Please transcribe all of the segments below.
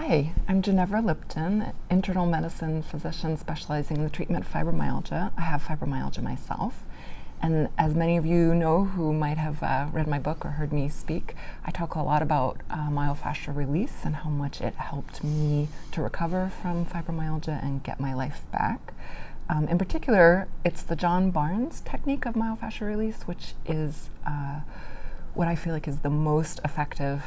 Hi, I'm Ginevra Lipton, internal medicine physician specializing in the treatment of fibromyalgia. I have fibromyalgia myself, and as many of you know who might have read my book or heard me speak, I talk a lot about myofascial release and how much it helped me to recover from fibromyalgia and get my life back. In particular, it's the John Barnes technique of myofascial release, which is what I feel like is the most effective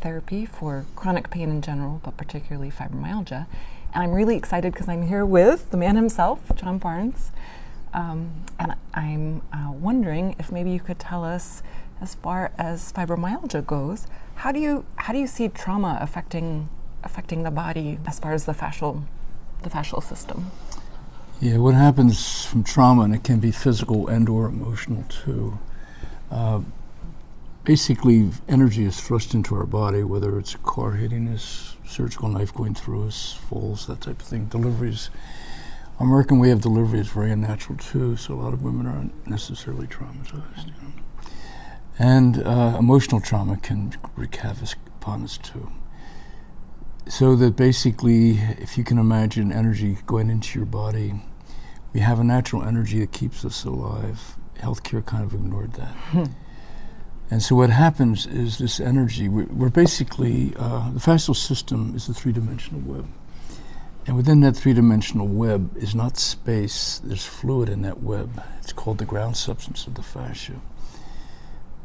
therapy for chronic pain in general, but particularly fibromyalgia. And I'm really excited because I'm here with the man himself, John Barnes. And I'm wondering if maybe you could tell us, as far as fibromyalgia goes, how do you see trauma affecting the body as far as the fascial system? Yeah, what happens from trauma, and it can be physical and or emotional too. Basically, energy is thrust into our body, whether it's a car hitting us, surgical knife going through us, falls, that type of thing. Deliveries. Our American way of delivery is very unnatural too, so a lot of women aren't necessarily traumatized. And emotional trauma can wreak havoc upon us too. So that basically, if you can imagine energy going into your body, we have a natural energy that keeps us alive. Healthcare kind of ignored that. And so what happens is this energy, we're basically, the fascial system is a three-dimensional web. And within that three-dimensional web is not space, there's fluid in that web. It's called the ground substance of the fascia.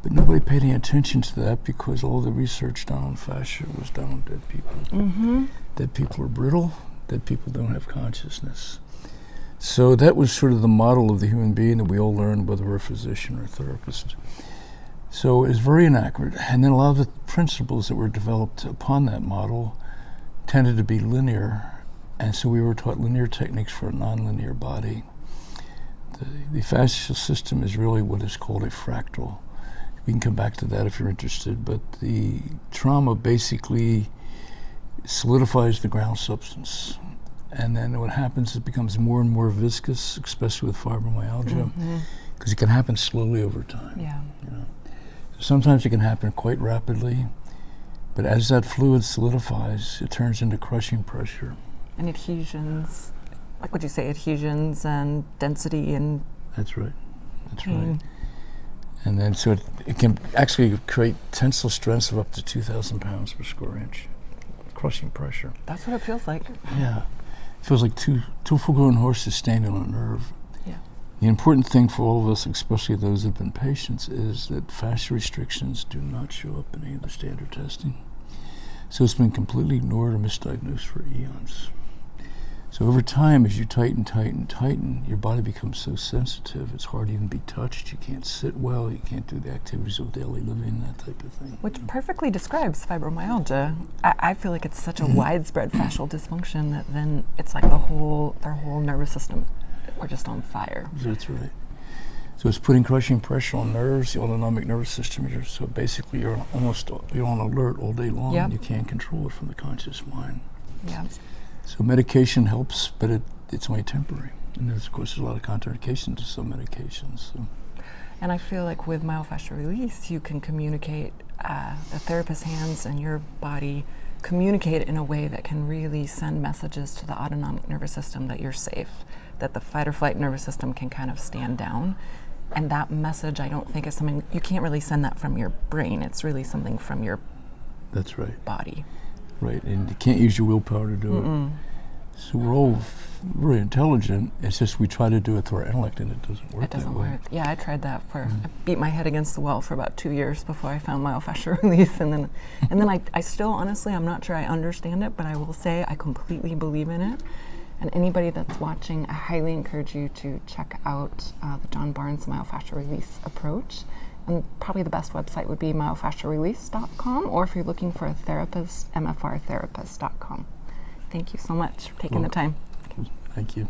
But nobody paid any attention to that because all the research done on fascia was done on dead people. Mm-hmm. Dead people are brittle, dead people don't have consciousness. So that was sort of the model of the human being that we all learned, whether we're a physician or a therapist. So it's very inaccurate. And then a lot of the principles that were developed upon that model tended to be linear. And so we were taught linear techniques for a nonlinear body. The fascial system is really what is called a fractal. We can come back to that if you're interested, but the trauma basically solidifies the ground substance. And then what happens is it becomes more and more viscous, especially with fibromyalgia, because it can happen slowly over time. Yeah. Sometimes it can happen quite rapidly, but as that fluid solidifies, it turns into crushing pressure. And adhesions, like would you say adhesions and density and That's right. And then so it can actually create tensile strengths of up to 2,000 pounds per square inch. Crushing pressure. That's what it feels like. Yeah. It feels like two full-grown horses standing on a nerve. Yeah. The important thing for all of us, especially those that have been patients, is that fascia restrictions do not show up in any of the standard testing. So it's been completely ignored or misdiagnosed for eons. So over time, as you tighten, your body becomes so sensitive, it's hard to even be touched. You can't sit well, you can't do the activities of daily living, that type of thing. Which perfectly describes fibromyalgia. I feel like it's such a widespread fascial dysfunction that then it's like their whole nervous system, we're just on fire. That's right. So it's putting crushing pressure on nerves, the autonomic nervous system. So basically you're on alert all day long, and you can't control it from the conscious mind. Yeah. So medication helps, but it's only temporary. And there's, of course, a lot of contraindications to some medications. So. And I feel like with myofascial release, you can communicate, the therapist's hands and your body communicate in a way that can really send messages to the autonomic nervous system that you're safe, that the fight or flight nervous system can kind of stand down. And that message, I don't think is something, you can't really send that from your brain. It's really something from your That's right. body. Right, and you can't use your willpower to do it. So we're all very intelligent. It's just we try to do it through our intellect, and it doesn't work. It doesn't that way. work. Yeah, I tried that I beat my head against the wall for about 2 years before I found myofascial release, and then I still honestly I'm not sure I understand it, but I will say I completely believe in it. And anybody that's watching, I highly encourage you to check out the John Barnes myofascial release approach. And probably the best website would be myofascialrelease.com, or if you're looking for a therapist, mfrtherapist.com. Thank you so much for taking the time. Thank you.